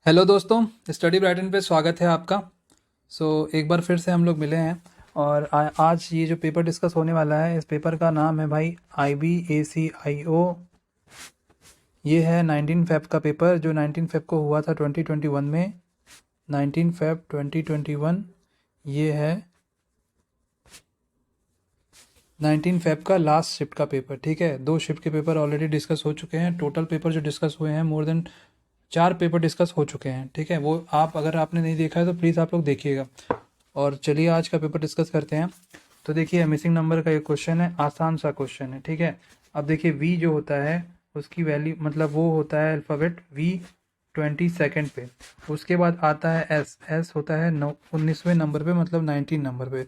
Hello दोस्तों, study Brighton पे स्वागत है आपका। एक बार फिर से हम लोग मिले हैं और आज ये जो पेपर डिस्कस होने वाला है, इस पेपर का नाम है भाई IBACIO। ये है 19 फेब का पेपर जो 19 फेब को हुआ था 2021 में। 19 फेब 2021 ये है 19 फेब का लास्ट शिफ्ट का पेपर। ठीक है, 2 शिफ्ट के पेपर ऑलरेडी डिस्कस हो चुके हैं। टोटल पेपर जो डिस्कस हुए हैं मोर देन 4 पेपर डिस्कस हो चुके हैं। ठीक है, वो आप अगर आपने नहीं देखा है तो प्लीज़ आप लोग देखिएगा। और चलिए आज का पेपर डिस्कस करते हैं। तो देखिए, मिसिंग नंबर का एक क्वेश्चन है, आसान सा क्वेश्चन है। ठीक है, अब देखिए वी जो होता है उसकी वैल्यू मतलब वो होता है अल्फ़ाबेट वी 22 पे। उसके बाद आता है एस। एस होता है 19वें नंबर पे मतलब 19 नंबर पे।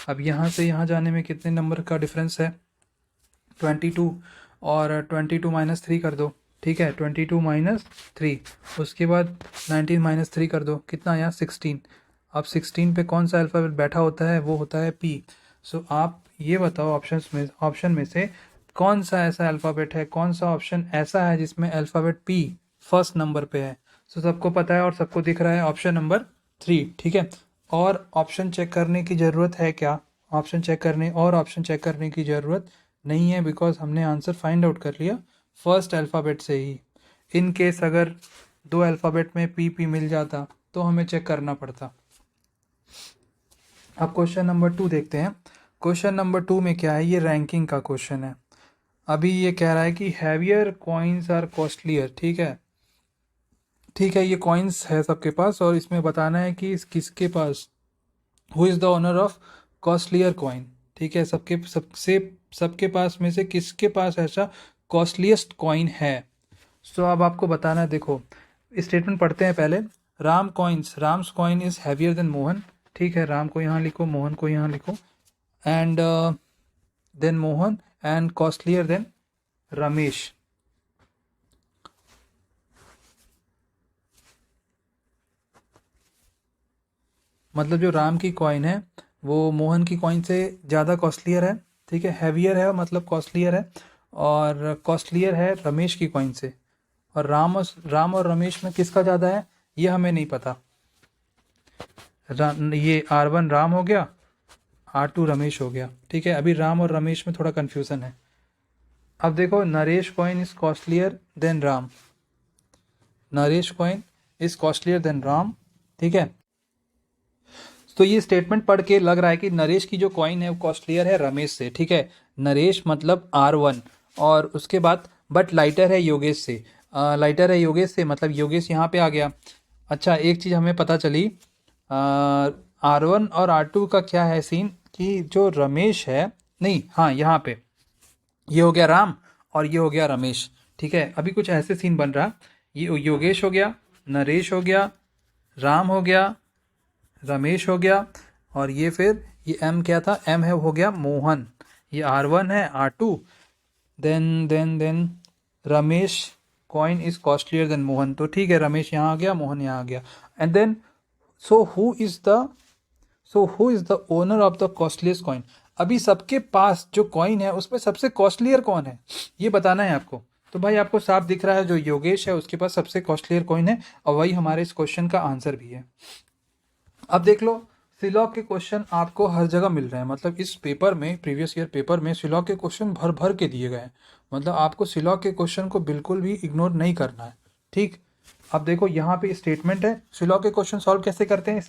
अब यहाँ से यहाँ जाने में कितने नंबर का डिफरेंस है? 22। और 22 - 3 कर दो। ठीक है, 22 - 3। उसके बाद 19 - 3 कर दो, कितना आया? 16। अब 16 पे कौन सा अल्फ़ाबेट बैठा होता है? वो होता है पी। आप ये बताओ ऑप्शन में से कौन सा ऐसा अल्फ़ाबेट है, कौन सा ऑप्शन ऐसा है जिसमें अल्फ़ाबेट पी फर्स्ट नंबर पे है? सबको पता है और सबको दिख रहा है ऑप्शन नंबर 3। ठीक है, और ऑप्शन चेक करने की ज़रूरत है क्या? ऑप्शन चेक करने की ज़रूरत नहीं है, बिकॉज हमने आंसर फाइंड आउट कर लिया फर्स्ट अल्फ़ाबेट से ही। इन केस अगर 2 अल्फ़ाबेट में पी पी मिल जाता तो हमें चेक करना पड़ता। अब क्वेश्चन नंबर 2 देखते हैं। क्वेश्चन नंबर 2 में क्या है? ये रैंकिंग का क्वेश्चन है। अभी ये कह रहा है कि हैवियर कॉइन्स आर कॉस्टलियर। ठीक है, ये कॉइन्स है सबके पास और इसमें बताना है कि किसके पास, who is the owner of costlier coin. ठीक है, सबके पास में से किसके पास ऐसा कॉस्टलीस्ट कॉइन है? अब आपको बताना है। देखो, स्टेटमेंट पढ़ते हैं पहले। Ram's coin is heavier than Mohan. ठीक है, राम को यहाँ लिखो, मोहन को यहाँ लिखो। And then Mohan and costlier than Ramesh. मतलब जो राम की कॉइन है वो मोहन की कॉइन से ज़्यादा कॉस्टलियर है। ठीक है, हैवियर है मतलब कॉस्टलियर है, और कॉस्टलियर है रमेश की कॉइन से। और राम और रमेश में किसका ज़्यादा है ये हमें नहीं पता। ये R1 राम हो गया, R2 रमेश हो गया। ठीक है, अभी राम और रमेश में थोड़ा कन्फ्यूज़न है। अब देखो, Naresh coin is costlier then Ram. Naresh coin is costlier then Ram. ठीक है, तो ये स्टेटमेंट पढ़ के लग रहा है कि नरेश की जो कॉइन है वो कॉस्टलियर है रमेश से। ठीक है, नरेश मतलब R1, और उसके बाद बट लाइटर है योगेश से। लाइटर है योगेश से मतलब योगेश यहाँ पे आ गया। अच्छा, एक चीज़ हमें पता चली, R1 और R2 का क्या है सीन कि जो रमेश है, नहीं हाँ यहाँ पे ये हो गया राम और ये हो गया रमेश। ठीक है, अभी कुछ ऐसे सीन बन रहा, ये योगेश हो गया, नरेश हो गया, राम हो गया, रमेश हो गया, और ये फिर ये M क्या था? M है हो गया मोहन। ये R1 है, R2, then Ramesh coin is costlier than Mohan. तो ठीक है, रमेश यहाँ आ गया, मोहन यहाँ आ गया। And then so who is the owner of the costliest coin? अभी सबके पास जो कॉइन है उसमें सबसे कॉस्टलियर कौन है ये बताना है आपको। तो भाई आपको साफ दिख रहा है जो योगेश है उसके पास सबसे कॉस्टलियर कॉइन है, और वही हमारे इस क्वेश्चन का आंसर भी है। अब देख लो, सिलॉग के क्वेश्चन आपको हर जगह मिल रहे हैं। मतलब इस पेपर में, प्रीवियस ईयर पेपर में सिलॉग के क्वेश्चन भर भर के दिए गए हैं। मतलब आपको सिलॉग के क्वेश्चन को बिल्कुल भी इग्नोर नहीं करना है। ठीक, अब देखो यहाँ पे स्टेटमेंट है। सिलॉग के क्वेश्चन सॉल्व कैसे करते हैं?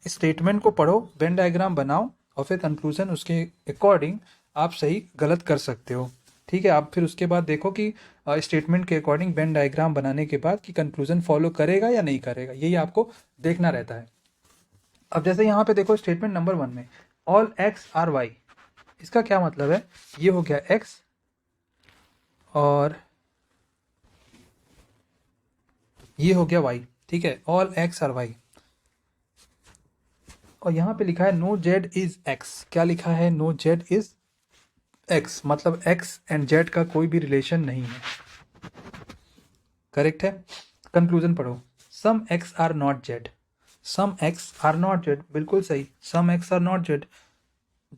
स्टेटमेंट को पढ़ो, वेन डायग्राम बनाओ, और फिर कंक्लूजन उसके अकॉर्डिंग आप सही गलत कर सकते हो। ठीक है, आप फिर उसके बाद देखो कि स्टेटमेंट के अकॉर्डिंग वेन डायग्राम बनाने के बाद कि कंक्लूजन फॉलो करेगा या नहीं करेगा, यही आपको देखना रहता है। अब जैसे यहाँ पे देखो स्टेटमेंट नंबर 1 में ऑल एक्स आर वाई, इसका क्या मतलब है? ये हो गया एक्स और ये हो गया वाई। ठीक है, ऑल एक्स आर वाई। और यहाँ पे लिखा है नो जेड इज एक्स। क्या लिखा है? नो जेड इज एक्स, मतलब एक्स एंड जेड का कोई भी रिलेशन नहीं है। करेक्ट है। कंक्लूजन पढ़ो, some X are not Z. Some X are not Z, बिल्कुल सही, some X are not Z.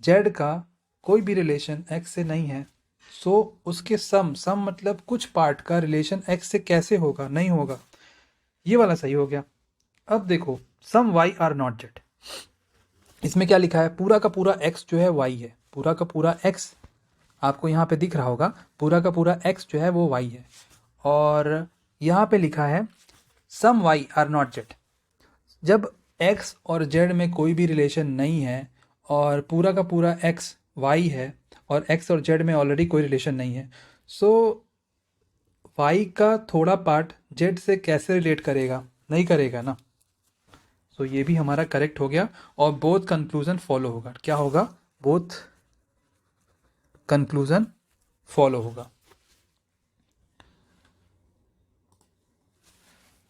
Z का कोई भी रिलेशन एक्स से नहीं है। उसके सम मतलब कुछ पार्ट का रिलेशन एक्स से कैसे होगा? नहीं होगा। ये वाला सही हो गया। अब देखो सम वाई आर नॉट जेड, इसमें क्या लिखा है, पूरा का पूरा x जो है y है, पूरा का पूरा x आपको यहाँ पे दिख रहा होगा, पूरा का पूरा x जो है वो y है। और यहाँ पे लिखा है सम y आर नॉट जेड। जब x और z में कोई भी रिलेशन नहीं है और पूरा का पूरा x y है और x और z में ऑलरेडी कोई रिलेशन नहीं है, सो y का थोड़ा पार्ट z से कैसे रिलेट करेगा, नहीं करेगा ना। सो ये भी हमारा करेक्ट हो गया और बोथ कंक्लूजन फॉलो होगा। क्या होगा, बोथ कंक्लूजन फॉलो होगा।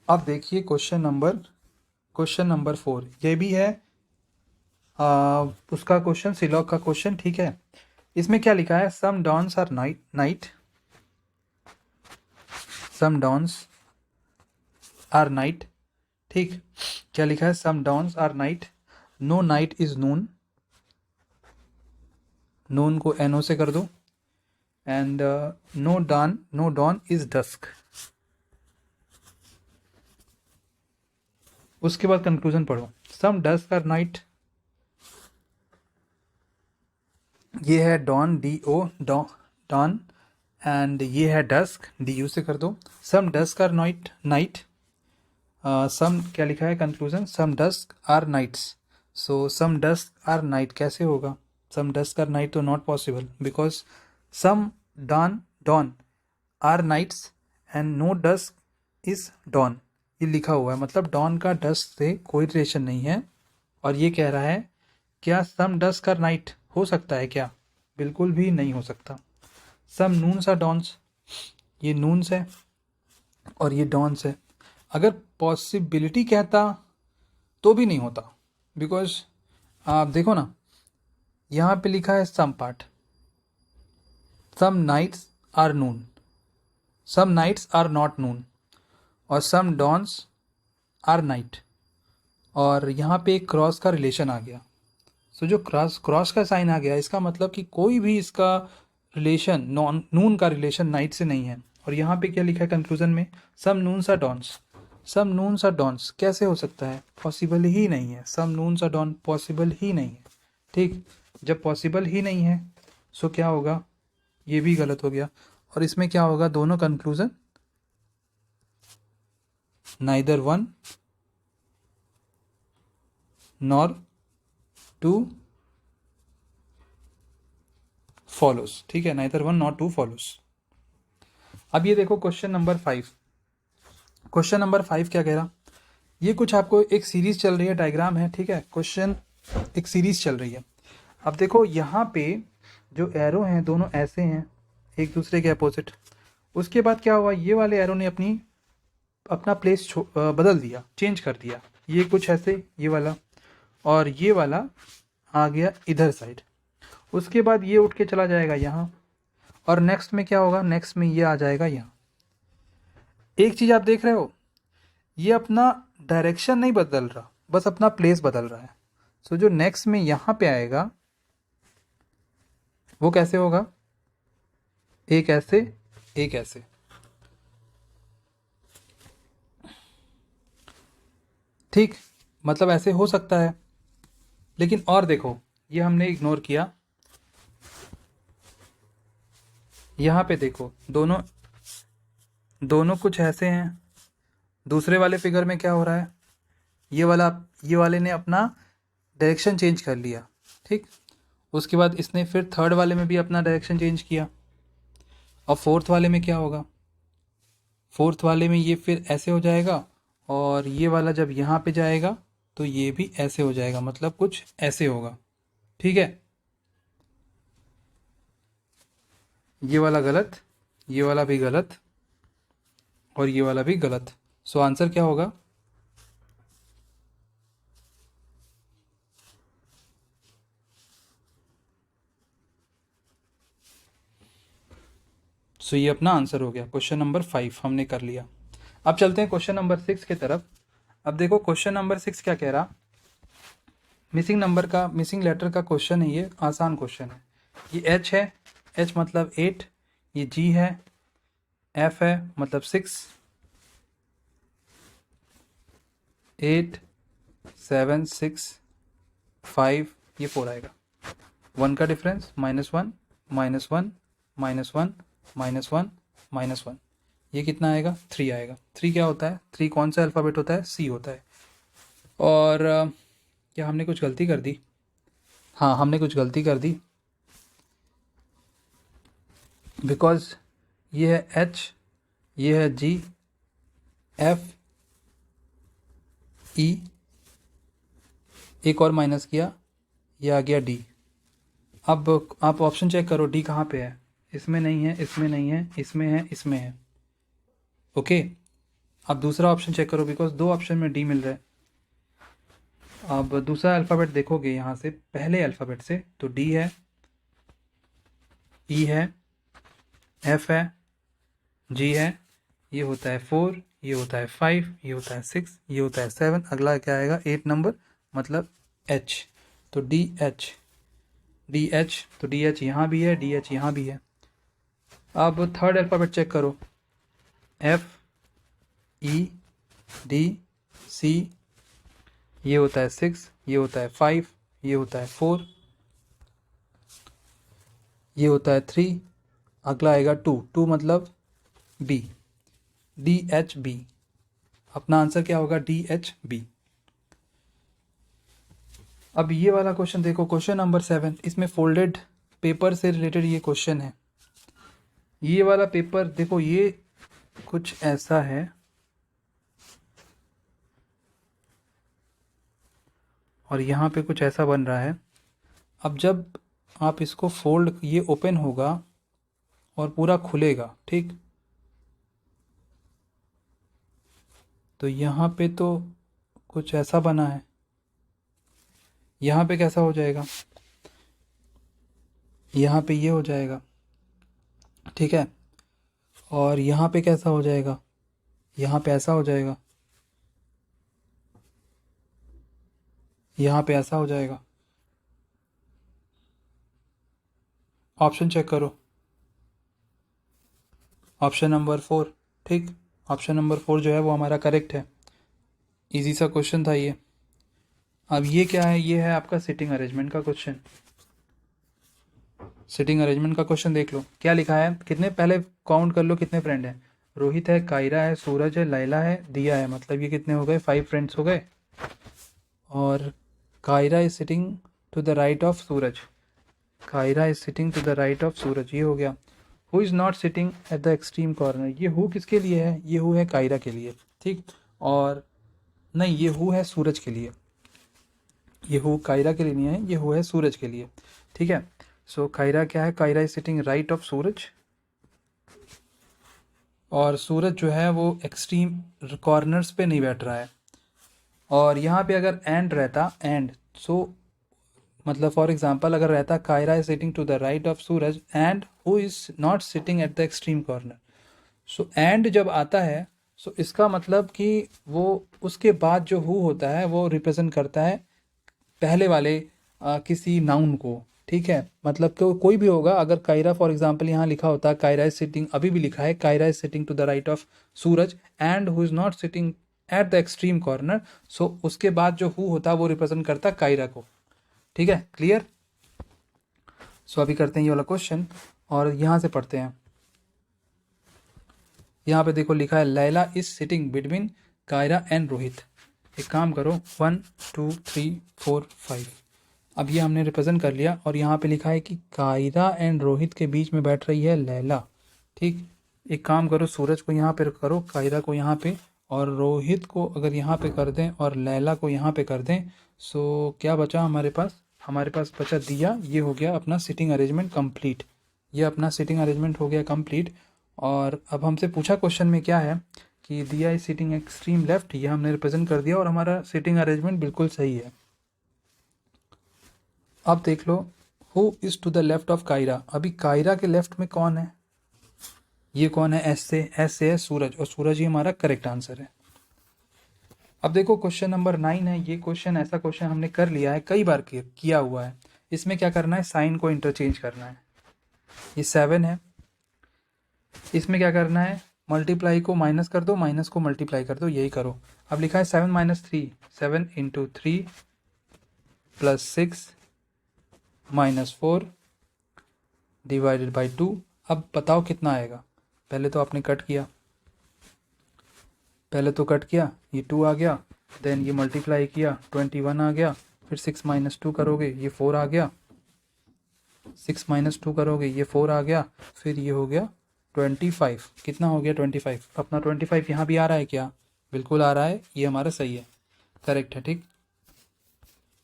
अब देखिए क्वेश्चन नंबर 4, ये भी है उसका क्वेश्चन, सिलॉग का क्वेश्चन, ठीक है। इसमें क्या लिखा है, some dawns are night, some dawns are night, ठीक। क्या लिखा है, some dawns are night, no night is noon, noon को एनओ से कर दो, and no dawn is dusk. उसके बाद कंक्लूजन पढ़ो, सम डस्क आर नाइट, ये है dawn D O dawn, and ये है डस्क डी यू से कर दो। Some dusk are night, some क्या लिखा है conclusion, some dusk are nights. So some dusk are night कैसे होगा, सम डस्क आर नाइट तो not possible, because some dawn are nights and no dusk is dawn, ये लिखा हुआ है, मतलब डॉन का डस्क से कोई रिलेशन नहीं है। और ये कह रहा है क्या सम डस्क आर नाइट हो सकता है क्या, बिल्कुल भी नहीं हो सकता। सम नून्स आर डॉन्स, ये नून्स है और ये डॉन्स है। अगर पॉसिबिलिटी कहता तो भी नहीं होता, बिकॉज आप देखो ना यहाँ पे लिखा है some part, some nights are noon, some nights are not noon, और सम डॉन्स आर नाइट, और यहाँ पे एक क्रॉस का रिलेशन आ गया। सो जो क्रॉस का साइन आ गया, इसका मतलब कि कोई भी इसका रिलेशन नून का रिलेशन नाइट से नहीं है। और यहाँ पे क्या लिखा है कंक्लूजन में, some noons are dawns, some noons are dawns कैसे हो सकता है, पॉसिबल ही नहीं है, some noons are dawn possible ही नहीं है, ठीक। जब पॉसिबल ही नहीं है सो क्या होगा, ये भी गलत हो गया। और इसमें क्या होगा, दोनों conclusion neither one nor two follows, ठीक है, neither one not two follows. अब ये देखो क्वेश्चन नंबर 5, क्वेश्चन नंबर 5 क्या कह रहा, ये कुछ आपको एक सीरीज चल रही है, डायग्राम है, ठीक है, क्वेश्चन एक सीरीज चल रही है। अब देखो यहाँ पे जो एरो हैं दोनों ऐसे हैं एक दूसरे के अपोजिट, उसके बाद क्या हुआ, ये वाले एरो ने अपना प्लेस बदल दिया, चेंज कर दिया, ये कुछ ऐसे ये वाला, और ये वाला आ गया इधर साइड। उसके बाद ये उठ के चला जाएगा यहाँ, और नेक्स्ट में क्या होगा, नेक्स्ट में ये आ जाएगा यहाँ। एक चीज़ आप देख रहे हो, ये अपना डायरेक्शन नहीं बदल रहा, बस अपना प्लेस बदल रहा है। सो जो नेक्स्ट में यहाँ पे आएगा वो कैसे होगा, एक ऐसे एक ऐसे, ठीक, मतलब ऐसे हो सकता है। लेकिन और देखो ये हमने इग्नोर किया, यहाँ पे देखो दोनों कुछ ऐसे हैं। दूसरे वाले फिगर में क्या हो रहा है, ये वाले ने अपना डायरेक्शन चेंज कर लिया, ठीक। उसके बाद इसने फिर थर्ड वाले में भी अपना डायरेक्शन चेंज किया। और फोर्थ वाले में क्या होगा, फोर्थ वाले में ये फिर ऐसे हो जाएगा, और ये वाला जब यहाँ पे जाएगा तो ये भी ऐसे हो जाएगा, मतलब कुछ ऐसे होगा, ठीक है। ये वाला गलत, ये वाला भी गलत, और ये वाला भी गलत। सो आंसर क्या होगा, सो ये अपना आंसर हो गया। क्वेश्चन नंबर 5 हमने कर लिया। अब चलते हैं क्वेश्चन नंबर 6 की तरफ। अब देखो क्वेश्चन नंबर 6 क्या कह रहा, मिसिंग लेटर का क्वेश्चन है, ये आसान क्वेश्चन है। ये H है, H मतलब 8, ये G है, F है मतलब 6, 8 7 6 5, ये 4 आएगा। 1 का डिफरेंस -1 -1 -1 -1 -1, ये कितना आएगा? 3 आएगा। 3 क्या होता है? 3 कौन सा अल्फ़ाबेट होता है? सी होता है। और क्या हमने कुछ गलती कर दी? हाँ, हमने कुछ गलती कर दी, बिकॉज ये है एच, ये है जी, एफ, ई, एक और माइनस किया, ये आ गया डी। अब आप ऑप्शन चेक करो, डी कहाँ पे है? इसमें नहीं है, इसमें नहीं है, इसमें है, इसमें है। ओके, अब दूसरा ऑप्शन चेक करो, बिकॉज 2 ऑप्शन में डी मिल रहा है। अब दूसरा अल्फ़ाबेट देखोगे यहाँ से, पहले अल्फ़ाबेट से, तो डी है, ई है, एफ है, जी है, ये होता है 4, ये होता है 5, ये होता है 6, ये होता है 7, अगला क्या आएगा? 8 नंबर, मतलब एच। तो डी एच, डी एच, तो डी एच यहाँ भी है, डी एच यहाँ भी है। अब थर्ड अल्फ़ाबेट चेक करो, एफ, ई, डी, सी, ये होता है 6, ये होता है 5, ये होता है 4, ये होता है 3, अगला आएगा 2, 2 मतलब बी, डी एच बी। अपना आंसर क्या होगा? D H B. अब ये वाला क्वेश्चन देखो, क्वेश्चन नंबर 7, इसमें फोल्डेड पेपर से रिलेटेड ये क्वेश्चन है। ये वाला पेपर देखो, ये कुछ ऐसा है और यहाँ पे कुछ ऐसा बन रहा है। अब जब आप इसको फोल्ड, ये ओपन होगा और पूरा खुलेगा, ठीक? तो यहाँ पे तो कुछ ऐसा बना है, यहाँ पे कैसा हो जाएगा? यहाँ पे ये हो जाएगा, ठीक है? और यहाँ पे कैसा हो जाएगा? यहाँ पे ऐसा हो जाएगा, यहाँ पे ऐसा हो जाएगा। ऑप्शन चेक करो, ऑप्शन नंबर 4, ठीक? ऑप्शन नंबर 4 जो है वो हमारा करेक्ट है। इजी सा क्वेश्चन था ये। अब ये क्या है? ये है आपका सिटिंग अरेंजमेंट का क्वेश्चन। सिटिंग अरेंजमेंट का क्वेश्चन देख लो, क्या लिखा है? कितने, पहले काउंट कर लो कितने फ्रेंड हैं। रोहित है, कायरा है, सूरज है, लैला है, दिया है, मतलब ये कितने हो गए? 5 फ्रेंड्स हो गए। और Kaira is sitting to the right of Suraj, Kaira is sitting to the right of Suraj, ये हो गया। Who is not sitting at the extreme corner, ये हु किसके लिए है? ये हु है कायरा के लिए, ठीक? और नहीं, ये हु है सूरज के लिए, ये हु कायरा के लिए नहीं है, ये हु है सूरज के लिए, ठीक है? सो कायरा क्या है? Kaira is sitting right of Suraj, और सूरज जो है वो एक्सट्रीम कॉर्नर्स पे नहीं बैठ रहा है। और यहाँ पे अगर एंड रहता, एंड, सो मतलब फॉर एग्जांपल अगर रहता Kiara is sitting to the right of Suraj and who is not sitting at the extreme corner, so and जब आता है, सो इसका मतलब कि वो उसके बाद जो हु होता है वो रिप्रेजेंट करता है पहले वाले किसी नाउन को, ठीक है? मतलब कि कोई भी होगा, अगर कायरा फॉर एग्जांपल यहाँ लिखा होता कायरा इज सिटिंग, अभी भी लिखा है Kaira is sitting to the right of Suraj and who is not sitting at the extreme corner, so उसके बाद जो हु होता वो रिप्रेजेंट करता कायरा को, ठीक है? क्लियर? सो अभी करते हैं ये वाला क्वेश्चन और यहाँ से पढ़ते हैं। यहाँ पे देखो लिखा है Laila is sitting between Kiara and Rohit. एक काम करो, 1 2 3 4 5, अब ये हमने रिप्रेजेंट कर लिया और यहाँ पे लिखा है कि कायरा एंड रोहित के बीच में बैठ रही है लैला, ठीक? एक काम करो, सूरज को यहाँ पे करो, कायरा को यहाँ पे, और रोहित को अगर यहाँ पे कर दें और लैला को यहाँ पे कर दें, सो क्या बचा हमारे पास? हमारे पास बचा दिया। ये हो गया अपना सिटिंग अरेंजमेंट कंप्लीट, ये अपना सिटिंग अरेंजमेंट हो गया कंप्लीट। और अब हमसे पूछा क्वेश्चन में क्या है कि दिया इज सिटिंग एक्सट्रीम लेफ्ट, ये हमने रिप्रेजेंट कर दिया और हमारा सिटिंग अरेंजमेंट बिल्कुल सही है। अब देख लो, who is to the left of Kaira, अभी कायरा के लेफ्ट में कौन है? ये कौन है? एस से है सूरज, और सूरज ही हमारा करेक्ट आंसर है। अब देखो क्वेश्चन नंबर 9 है, ये क्वेश्चन ऐसा क्वेश्चन हमने कर लिया है, कई बार किया हुआ है। इसमें क्या करना है? साइन को इंटरचेंज करना है। ये 7 है, इसमें क्या करना है? मल्टीप्लाई को माइनस कर दो, माइनस को मल्टीप्लाई कर दो, यही करो। अब लिखा है 7 minus 3, 7 into 3 plus 6 minus 4 divided by 2। अब बताओ कितना आएगा। पहले तो आपने कट किया, पहले तो कट किया, ये 2 आ गया, देन ये मल्टीप्लाई किया 21 आ गया, फिर 6 माइनस 2 करोगे ये 4 आ गया, 6 माइनस 2 करोगे ये 4 आ गया, फिर ये हो गया 25। कितना हो गया 25। अपना 25 यहाँ भी आ रहा है क्या? बिल्कुल आ रहा है, ये हमारा सही है, करेक्ट है, ठीक।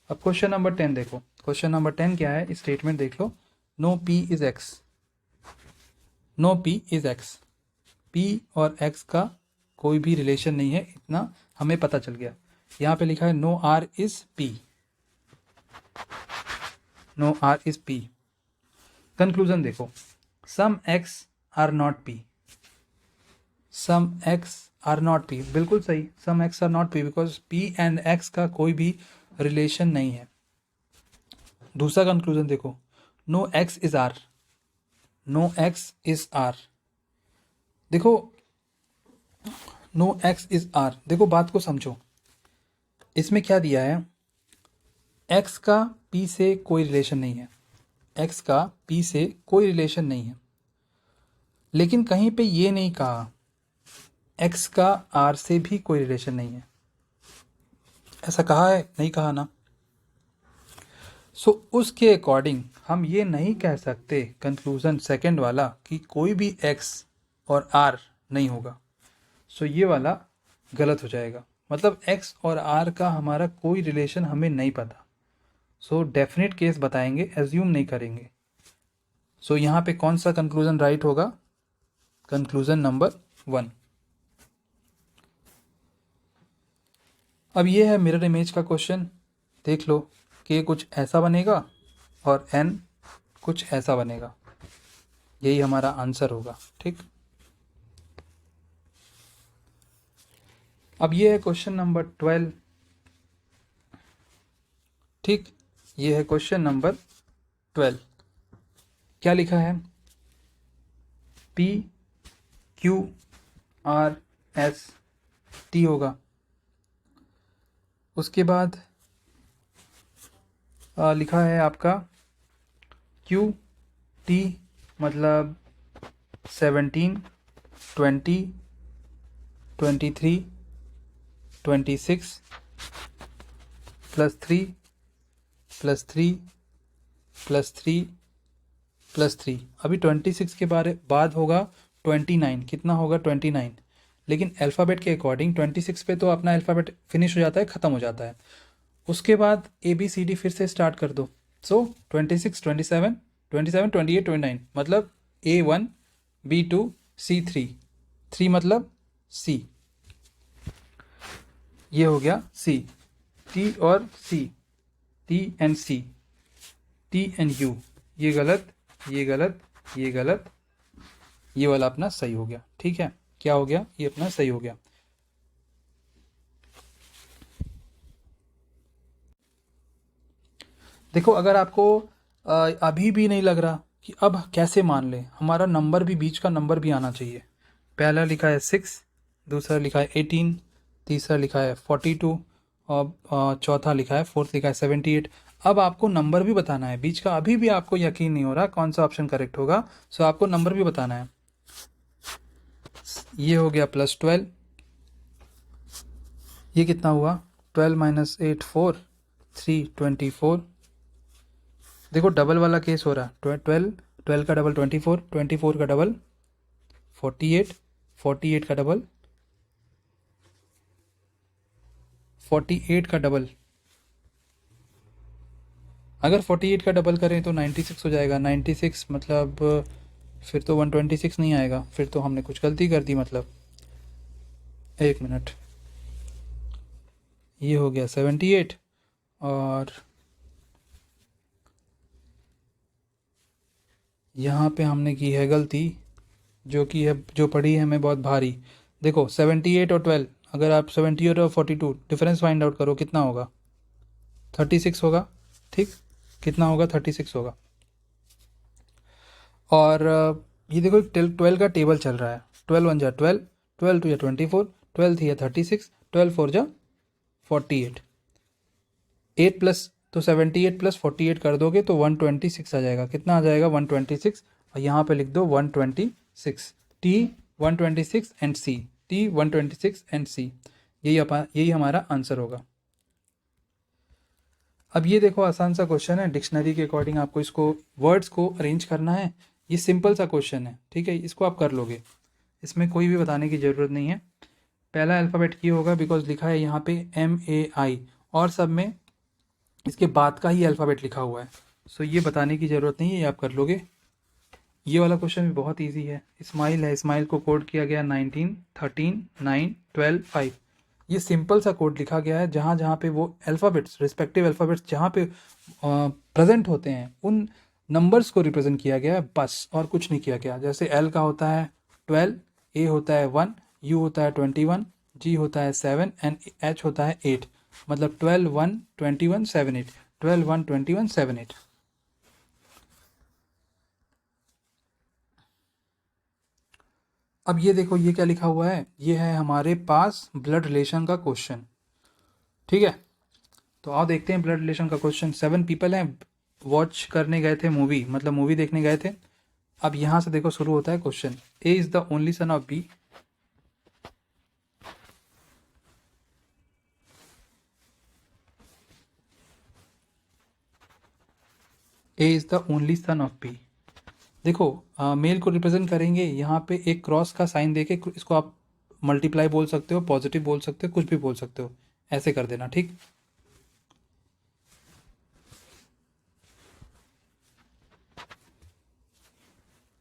अब क्वेश्चन नंबर 10 देखो। क्वेश्चन नंबर 10 क्या है, स्टेटमेंट देख लो। No P is X, no P is X, P और एक्स का कोई भी रिलेशन नहीं है, इतना हमें पता चल गया। यहाँ पे लिखा है no R is P, no R is P. Conclusion देखो, some X are not P, some X are not P, बिल्कुल सही, some X are not P because P and X का कोई भी रिलेशन नहीं है। दूसरा कंक्लूजन देखो, no X is R, no X is R. देखो नो एक्स इज आर, देखो बात को समझो, इसमें क्या दिया है, एक्स का पी से कोई रिलेशन नहीं है, एक्स का पी से कोई रिलेशन नहीं है, लेकिन कहीं पे ये नहीं कहा एक्स का आर से भी कोई रिलेशन नहीं है। ऐसा कहा है? नहीं कहा ना। सो उसके अकॉर्डिंग हम ये नहीं कह सकते कंक्लूजन सेकंड वाला कि कोई भी एक्स और आर नहीं होगा। सो ये वाला गलत हो जाएगा, मतलब एक्स और आर का हमारा कोई रिलेशन हमें नहीं पता। सो डेफिनेट केस बताएंगे, एज्यूम नहीं करेंगे। सो यहाँ पे कौन सा कंक्लूजन राइट होगा? Conclusion number 1। अब ये है मिरर इमेज का क्वेश्चन, देख लो कि कुछ ऐसा बनेगा और n कुछ ऐसा बनेगा, यही हमारा आंसर होगा, ठीक। अब ये है क्वेश्चन नंबर 12, ठीक, ये है क्वेश्चन नंबर 12। क्या लिखा है? P Q R S T होगा। उसके बाद लिखा है आपका Q T, मतलब 17 20 23 26 +3 +3 +3 +3। अभी 26 के बाद होगा 29, कितना होगा 29, लेकिन अल्फ़ाबेट के अकॉर्डिंग 26 पे तो अपना अल्फ़ाबेट फिनिश हो जाता है, ख़त्म हो जाता है। उसके बाद ABCD फिर से स्टार्ट कर दो। सो 26 27 27 28 29, मतलब A1 B2 C3, 3 मतलब C, ये हो गया C, T और C, T and C, T and U, ये गलत, ये गलत, ये गलत, ये वाला अपना सही हो गया, ठीक है। क्या हो गया? ये अपना सही हो गया। देखो अगर आपको अभी भी नहीं लग रहा कि अब कैसे मान ले, हमारा नंबर भी, बीच का नंबर भी आना चाहिए। पहला लिखा है 6, दूसरा लिखा है 18, तीसरा लिखा है 42 और चौथा लिखा है, फोर्थ लिखा है 78। अब आपको नंबर भी बताना है बीच का। अभी भी आपको यकीन नहीं हो रहा कौन सा ऑप्शन करेक्ट होगा, सो आपको नंबर भी बताना है। ये हो गया +12, ये कितना हुआ 12 - 8 4 3 24। देखो डबल वाला केस हो रहा, 12 का डबल 24, 24 का डबल 48, 48 का डबल 48 का डबल, अगर 48 का डबल करें तो 96 हो जाएगा। 96 मतलब फिर तो 126 नहीं आएगा, फिर तो हमने कुछ गलती कर दी। मतलब एक मिनट, ये हो गया 78 और यहाँ पे हमने की है गलती, जो कि है, जो पड़ी है हमें बहुत भारी। देखो 78 और 12, अगर आप 78 और 42 डिफरेंस फाइंड आउट करो कितना होगा, 36 होगा, ठीक। कितना होगा? 36 होगा। और ये देखो 12 का टेबल चल रहा है, 12 1 जा 12, 12 2 जा 24, 12 3 जा 36, 12 4 जा 48, 8 प्लस तो 78 प्लस 48 कर दोगे तो 126 आ जाएगा। कितना आ जाएगा? 126। और यहाँ पे लिख दो 126, T 126 and C, T 126 and C, यही हमारा आंसर होगा। अब ये देखो आसान सा क्वेश्चन है, डिक्शनरी के अकॉर्डिंग आपको इसको वर्ड्स को अरेंज करना है। ये सिंपल सा क्वेश्चन है, ठीक है, इसको आप कर लोगे, इसमें कोई भी बताने की ज़रूरत नहीं है। पहला अल्फ़ाबेट की होगा बिकॉज लिखा है यहाँ पे MAI, और सब में इसके बाद का ही अल्फ़ाबेट लिखा हुआ है, सो ये बताने की ज़रूरत नहीं है, ये आप कर लोगे। ये वाला क्वेश्चन भी बहुत इजी है। इस्माइल है, इस्माइल को कोड किया गया 19, 13, 9, 12, 5। ये सिंपल सा कोड लिखा गया है, जहाँ जहाँ पे वो अल्फ़ाबेट्स, रिस्पेक्टिव अल्फ़ाबेट्स जहाँ पे प्रेजेंट होते हैं उन नंबर्स को रिप्रेजेंट किया गया है, बस और कुछ नहीं किया गया। जैसे L का होता है 12, A होता है 1, U होता है 21, G होता है 7 एंड H होता है 8, मतलब 12 1 21 7 8, 12 1 21 7 8। अब ये देखो ये क्या लिखा हुआ है, ये है हमारे पास ब्लड रिलेशन का क्वेश्चन, ठीक है। तो आओ देखते हैं ब्लड रिलेशन का क्वेश्चन। 7 पीपल हैं, वॉच करने गए थे मूवी, मतलब मूवी देखने गए थे। अब यहाँ से देखो शुरू होता है question, A is the only son of B, A is the only son of B. देखो मेल को रिप्रेजेंट करेंगे, यहाँ पे एक क्रॉस का साइन देके इसको आप मल्टीप्लाई बोल सकते हो, पॉजिटिव बोल सकते हो, कुछ भी बोल सकते हो, ऐसे कर देना, ठीक।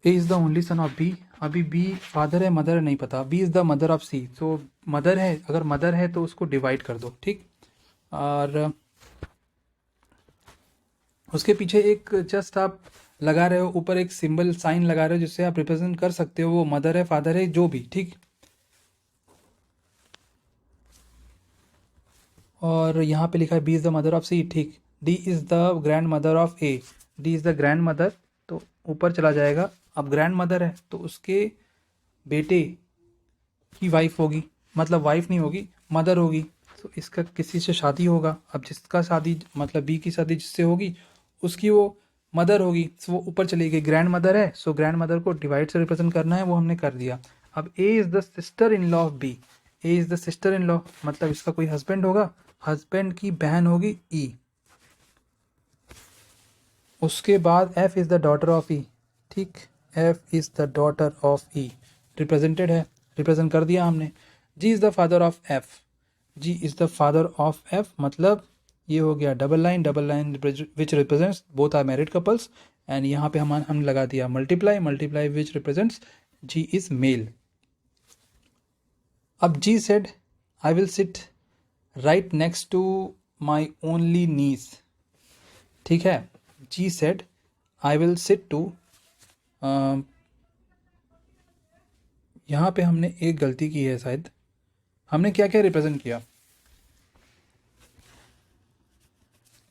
A is the only son of B, अभी बी फादर है मदर है नहीं पता, B is the mother of C, तो मदर है, अगर मदर है तो उसको डिवाइड कर दो, ठीक। और उसके पीछे एक जस्ट आप लगा रहे हो, ऊपर एक सिंबल साइन लगा रहे हो जिससे आप रिप्रेजेंट कर सकते हो वो मदर है फादर है जो भी, ठीक। और यहाँ पे लिखा है B is the mother of C, ठीक। D is the grandmother of A, D is the grandmother, तो ऊपर चला जाएगा। अब ग्रैंड मदर है तो उसके बेटे की वाइफ होगी, मतलब वाइफ नहीं होगी, मदर होगी, तो इसका किसी से शादी होगा। अब जिसका शादी मतलब बी की शादी जिससे होगी उसकी वो मदर होगी, तो वो ऊपर चली गई, ग्रैंड मदर है, सो ग्रैंड मदर को डिवाइड से रिप्रेजेंट करना है, वो हमने कर दिया। अब A is the sister in law of B, A is the sister in law मतलब इसका कोई हस्बैंड होगा, हस्बैंड की बहन होगी ई। उसके बाद F is the daughter of E, ठीक, F is the daughter of E, represented है, रिप्रेजेंट कर दिया हमने। G is the father of F, G is the father of F, मतलब ये हो गया double line which represents both are married couples, and यहाँ पे हम लगा दिया multiply, multiply which represents G is male. अब G said I will sit right next to my only niece, ठीक है। G said I will sit to, यहाँ पे हमने एक गलती की है शायद, हमने क्या क्या रिप्रेजेंट किया।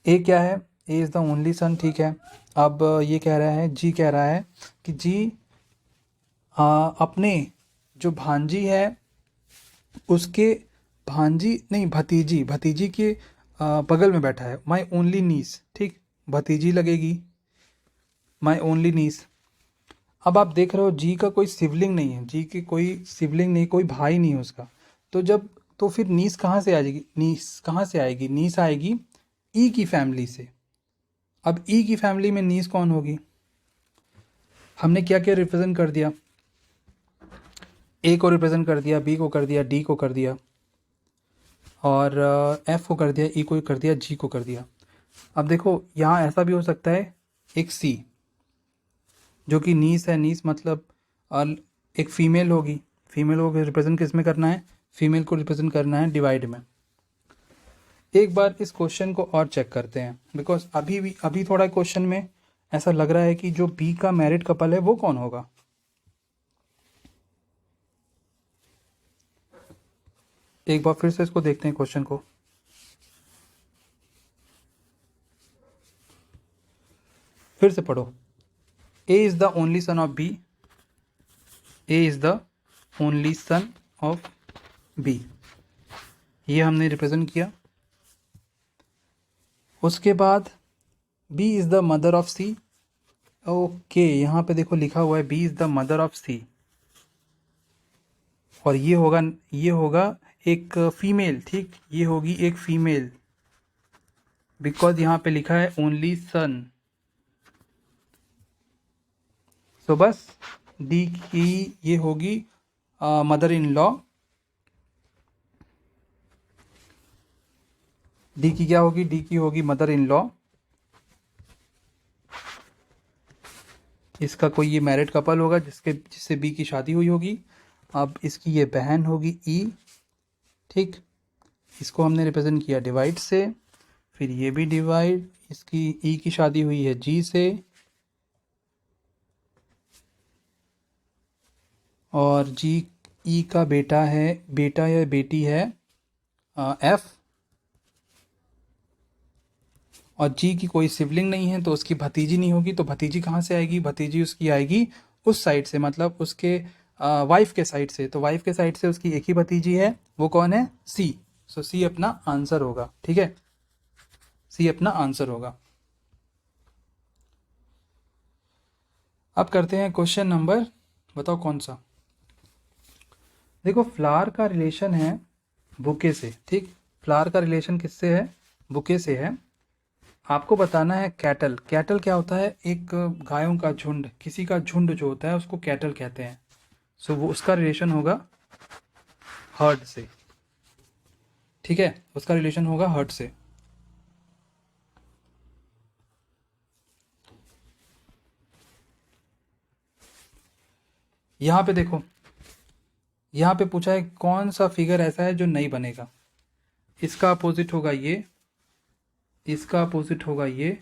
ए क्या है, ए इज़ द ओनली सन, ठीक है। अब ये कह रहा है, जी कह रहा है कि जी अपने जो भांजी है उसके भांजी नहीं भतीजी, भतीजी के बगल में बैठा है, माई ओनली नीस, ठीक, भतीजी लगेगी माई ओनली नीस। अब आप देख रहे हो जी का कोई सिबलिंग नहीं है, जी की कोई सिबलिंग नहीं, कोई भाई नहीं है उसका, तो जब तो फिर नीस कहाँ से आ जाएगी, नीस कहाँ से आएगी, नीस आएगी ई की फैमिली से। अब ई की फैमिली में नीस कौन होगी, हमने क्या क्या रिप्रेजेंट कर दिया, ए को रिप्रेजेंट कर दिया, बी को कर दिया, डी को कर दिया, और एफ को कर दिया, ई को कर दिया, जी को कर दिया। अब देखो यहाँ ऐसा भी हो सकता है एक सी जो कि नीस है, नीस मतलब एक फीमेल होगी, फीमेल को रिप्रेजेंट किस में करना है, फीमेल को रिप्रेजेंट करना है डिवाइड में। एक बार इस क्वेश्चन को और चेक करते हैं, बिकॉज अभी थोड़ा क्वेश्चन में ऐसा लग रहा है कि जो बी का मैरिड कपल है वो कौन होगा। एक बार फिर से इसको देखते हैं क्वेश्चन को, फिर से पढ़ो। A is the only son of B, A is the only son of B, ये हमने रिप्रेजेंट किया। उसके बाद B is the mother of C. Okay, यहाँ पे देखो लिखा हुआ है B is the mother of C, और ये होगा एक फीमेल, ठीक, ये होगी एक फीमेल, बिकॉज यहाँ पे लिखा है ओनली सन। तो बस डी की ये होगी मदर इन लॉ। डी की क्या होगी? डी की होगी मदर इन लॉ। इसका कोई ये मैरिड कपल होगा जिससे बी की शादी हुई होगी। अब इसकी ये बहन होगी ई, ठीक, इसको हमने रिप्रेजेंट किया डिवाइड से, फिर ये भी डिवाइड, इसकी ई की शादी हुई है जी से, और जी ई का बेटा या बेटी है एफ, और जी की कोई सिबलिंग नहीं है तो उसकी भतीजी नहीं होगी। तो भतीजी कहाँ से आएगी? भतीजी उसकी आएगी उस साइड से, मतलब उसके वाइफ के साइड से। तो वाइफ के साइड से उसकी एक ही भतीजी है, वो कौन है? सी। सो सी अपना आंसर होगा, ठीक है, सी अपना आंसर होगा। अब करते हैं क्वेश्चन नंबर, बताओ कौन सा। देखो फ्लावर का रिलेशन है बुके से, ठीक, फ्लावर का रिलेशन किससे है? बुके से है। आपको बताना है कैटल। कैटल क्या होता है? एक गायों का झुंड, किसी का झुंड जो होता है उसको कैटल कहते हैं। सो वो उसका रिलेशन होगा हर्ड से, ठीक है, उसका रिलेशन होगा हर्ड से। यहाँ पे देखो, यहाँ पे पूछा है कौन सा फिगर ऐसा है जो नहीं बनेगा। इसका अपोजिट होगा ये, इसका अपोजिट होगा ये,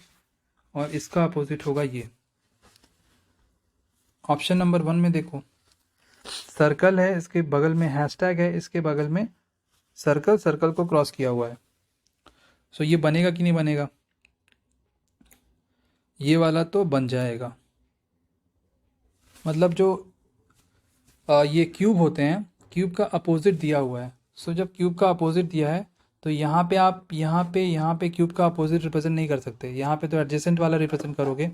और इसका अपोजिट होगा ये। ऑप्शन नंबर 1 में देखो, सर्कल है, इसके बगल में हैशटैग है, इसके बगल में सर्कल, सर्कल को क्रॉस किया हुआ है। सो ये बनेगा कि नहीं बनेगा? ये वाला तो बन जाएगा। मतलब जो ये क्यूब होते हैं, क्यूब का अपोजिट दिया हुआ है। सो जब क्यूब का अपोजिट दिया है तो यहाँ पे आप यहाँ पे क्यूब का अपोजिट रिप्रेजेंट नहीं कर सकते, यहाँ पे तो एडजेसेंट वाला रिप्रेजेंट करोगे।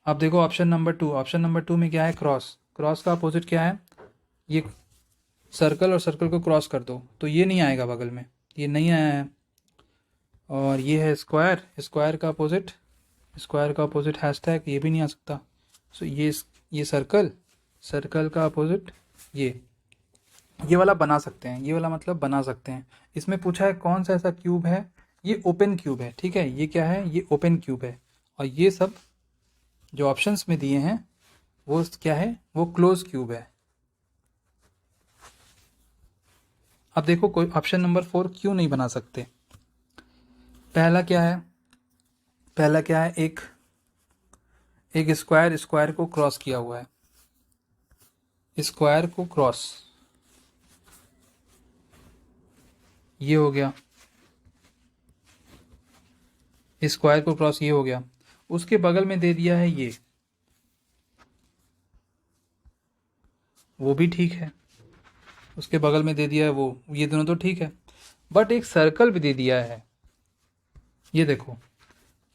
अब देखो ऑप्शन नंबर 2, ऑप्शन नंबर 2 में क्या है? क्रॉस। क्रॉस का अपोजिट क्या है? ये सर्कल, और सर्कल को क्रॉस कर दो तो ये नहीं आएगा बगल में, ये नहीं आया है। और ये है स्क्वायर, स्क्वायर का अपोजिट, स्क्वायर का अपोजिट हैशटैग, ये भी नहीं आ सकता। सो ये सर्कल, सर्कल का अपोजिट ये वाला बना सकते हैं, ये वाला मतलब बना सकते हैं। इसमें पूछा है कौन सा ऐसा क्यूब है, ये ओपन क्यूब है, ठीक है, ये क्या है? ये ओपन क्यूब है। और ये सब जो ऑप्शंस में दिए हैं वो क्या है? वो क्लोज क्यूब है। अब देखो कोई ऑप्शन नंबर 4 क्यों नहीं बना सकते। पहला क्या है? पहला क्या है? एक स्क्वायर, स्क्वायर को क्रॉस किया हुआ है, स्क्वायर को क्रॉस, ये हो गया, स्क्वायर को क्रॉस ये हो गया। उसके बगल में दे दिया है ये, वो भी ठीक है। उसके बगल में दे दिया है वो, ये दोनों तो ठीक है। बट एक सर्कल भी दे दिया है, ये देखो।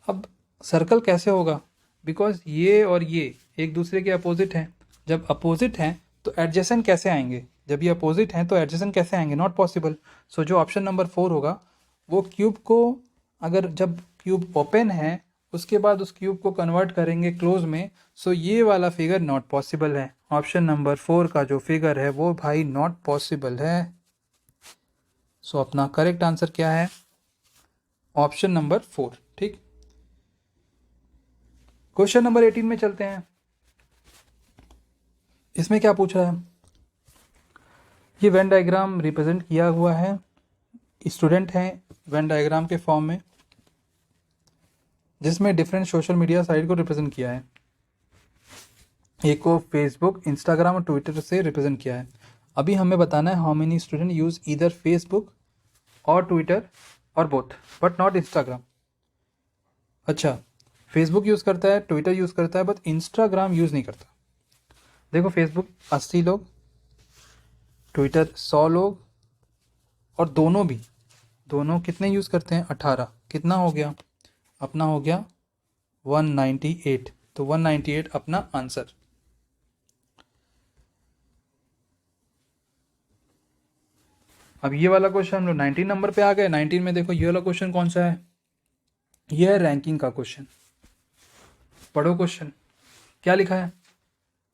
अब सर्कल कैसे होगा? बिकॉज ये और ये एक दूसरे के अपोजिट हैं। जब अपोजिट हैं तो एडजेसेंट कैसे आएंगे? जब ये अपोजिट हैं तो एडजेसेंट कैसे आएंगे? Not possible. सो जो ऑप्शन नंबर 4 होगा, वो क्यूब को, अगर जब क्यूब ओपन है उसके बाद उस क्यूब को कन्वर्ट करेंगे क्लोज में, सो ये वाला फिगर नॉट पॉसिबल है। ऑप्शन नंबर 4 का जो फिगर है वो भाई नॉट पॉसिबल है। सो अपना करेक्ट आंसर क्या है? ऑप्शन नंबर 4, ठीक। क्वेश्चन नंबर 18 में चलते हैं। इसमें क्या पूछ रहा है? ये वेन डायग्राम रिप्रेजेंट किया हुआ है, स्टूडेंट हैं वेन डायग्राम के फॉर्म में, जिसमें डिफरेंट सोशल मीडिया साइट को रिप्रेजेंट किया है। एक को फेसबुक, इंस्टाग्राम और ट्विटर से रिप्रेजेंट किया है। अभी हमें बताना है how many student use either Facebook और ट्विटर और बोथ, बट नॉट इंस्टाग्राम। अच्छा, फेसबुक यूज़ करता है, ट्विटर यूज़ करता है, बट इंस्टाग्राम यूज़ नहीं करता। देखो फेसबुक 80 लोग, ट्विटर 100 लोग, और दोनों कितने यूज़ करते हैं 18। कितना हो गया अपना, हो गया 198। तो 198 अपना आंसर। अब ये वाला क्वेश्चन हम लोग 19 नंबर पे आ गए। 19 में देखो ये वाला क्वेश्चन कौन सा है, ये है रैंकिंग का क्वेश्चन। पढ़ो क्वेश्चन क्या लिखा है।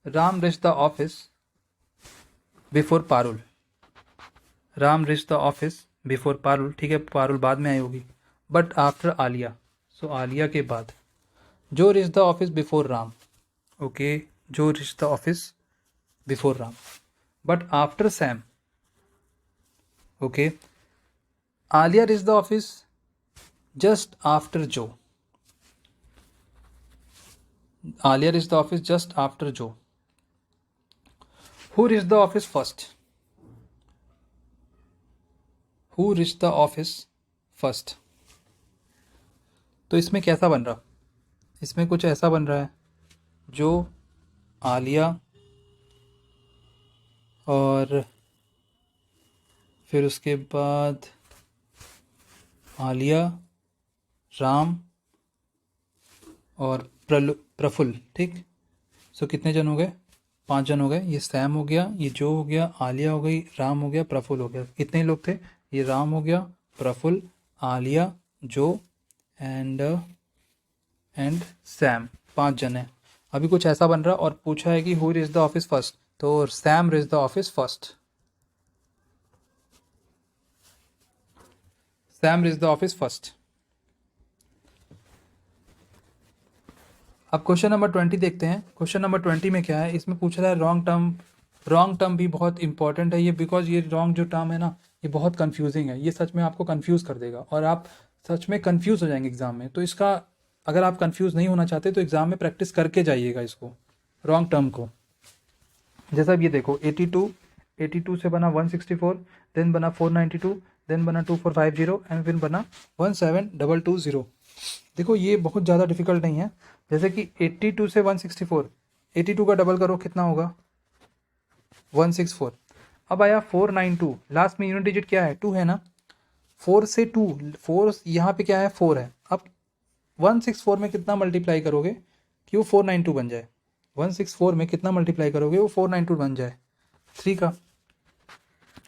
Ram reach the office before Parul. Ram reach the office before Parul, ठीक है, पारुल बाद में आई होगी। But after Aliya, so Aliya के बाद। Jo reach the office before Ram, okay, Jo reach the office before Ram, but after Sam, okay, Aliya reach the office just after Jo. Aliya reached the office just after Joe. Who reached the office first? Who reached the office first? तो इसमें कैसा बन रहा, इसमें कुछ ऐसा बन रहा है, जो आलिया और फिर उसके बाद आलिया, राम और प्रफुल्ल, ठीक। सो कितने जन हो गए, 5 जन हो गए। ये सैम हो गया, ये जो हो गया, आलिया हो गई, राम हो गया, प्रफुल्ल हो गया। कितने लोग थे, ये राम हो गया, प्रफुल्ल, आलिया, जो एंड सैम, 5 जन है। अभी कुछ ऐसा बन रहा और पूछा है कि who reach the office first, तो Sam reach the office first. Sam reach the office first. अब क्वेश्चन नंबर 20 देखते हैं। क्वेश्चन नंबर 20 में क्या है, इसमें पूछ रहा है रॉन्ग टर्म। रॉन्ग टर्म भी बहुत इंपॉर्टेंट है ये, बिकॉज ये रॉन्ग जो टर्म है ना, ये बहुत कंफ्यूजिंग है। ये सच में आपको कंफ्यूज कर देगा और आप सच में कंफ्यूज हो जाएंगे एग्जाम में। तो इसका अगर आप कंफ्यूज नहीं होना चाहते तो एग्जाम में प्रैक्टिस करके जाइएगा इसको, रॉन्ग टर्म को। जैसा अब ये देखो 82 से बना 164, देन बना 492, देन बना 2450 एंड फिर बना 17220। देखो ये बहुत ज़्यादा डिफिकल्ट नहीं है। जैसे कि 82 से 164, 82 का डबल करो कितना होगा 164। अब आया 492, लास्ट में यूनिट डिजिट क्या है 2 है ना, 4 से 2, 4 यहाँ पे क्या है 4 है। अब 164 में कितना मल्टीप्लाई करोगे कि वो 492 बन जाए। 164 में कितना मल्टीप्लाई करोगे वो 492 बन जाए। 3 का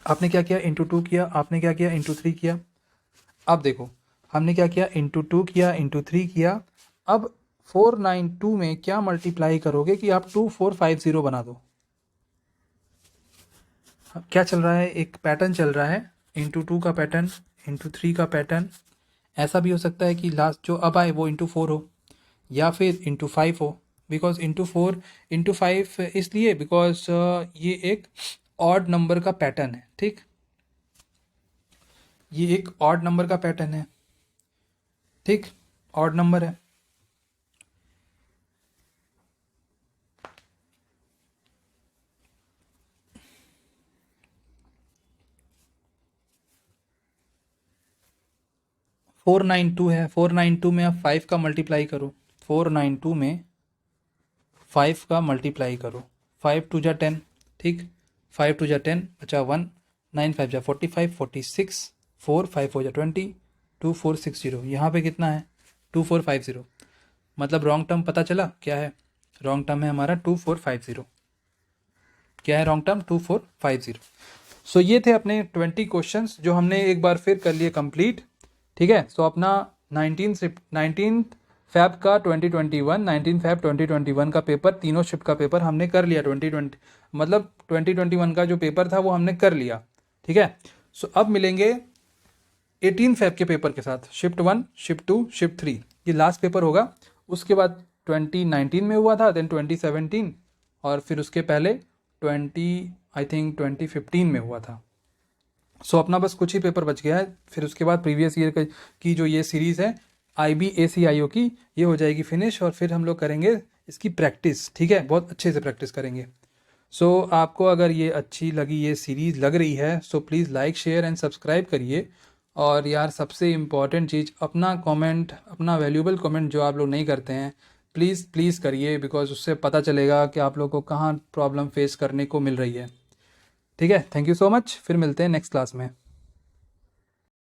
आपने क्या किया इंटू 2 किया, आपने क्या किया इंटू 3 किया। अब देखो हमने क्या किया इंटू 2 किया, इंटू 3 किया। अब 492 में क्या मल्टीप्लाई करोगे कि आप 2450 बना दो। क्या चल रहा है, एक पैटर्न चल रहा है, इंटू 2 का पैटर्न, इंटू 3 का पैटर्न। ऐसा भी हो सकता है कि लास्ट जो अब आए वो इंटू 4 हो या फिर इंटू 5 हो। बिकॉज इंटू 4 इंटू 5 इसलिए बिकॉज ये एक ऑड नंबर का पैटर्न है, ठीक, ये एक ऑड नंबर का पैटर्न है, ठीक, ऑड नंबर है। फोर 492 है, 492 में आप 5 का मल्टीप्लाई करो, 492 में 5 का मल्टीप्लाई करो, 5 टू जा 10, ठीक, 5 टू जा 10 बचा 1, 9 5 जा 45, 46, 4 5 हो जा 20, 2460। यहाँ पे कितना है 2450। मतलब रॉन्ग टर्म पता चला क्या है, रॉन्ग टर्म है हमारा 2450। क्या है रॉन्ग टर्म 2450। सो ये थे अपने 20 क्वेश्चंस जो हमने एक बार फिर कर लिए कंप्लीट, ठीक है। सो अपना 19 फैब का 2021, 19 फैब 2021 का पेपर, तीनों शिफ्ट का पेपर हमने कर लिया। 2020 मतलब 2021 का जो पेपर था वो हमने कर लिया, ठीक है। सो अब मिलेंगे 18 फैब के पेपर के साथ, शिफ्ट 1, शिफ्ट 2, शिफ्ट 3, ये लास्ट पेपर होगा। उसके बाद 2019 में हुआ था, देन 2017, और फिर उसके पहले 2015 में हुआ था। सो अपना बस कुछ ही पेपर बच गया है। फिर उसके बाद प्रीवियस ईयर की जो ये सीरीज़ है IBACIO की, ये हो जाएगी फिनिश, और फिर हम लोग करेंगे इसकी प्रैक्टिस, ठीक है, बहुत अच्छे से प्रैक्टिस करेंगे। सो आपको अगर ये अच्छी लगी, ये सीरीज़ लग रही है, so please like share and subscribe करिए। और यार सबसे इम्पॉर्टेंट चीज़, अपना कमेंट, अपना वैल्यूएबल कमेंट जो आप लोग नहीं करते हैं, प्लीज़ प्लीज़ करिए, बिकॉज उससे पता चलेगा कि आप लोग को कहाँ प्रॉब्लम फेस करने को मिल रही है। ठीक है, थैंक यू सो मच, फिर मिलते हैं नेक्स्ट क्लास में।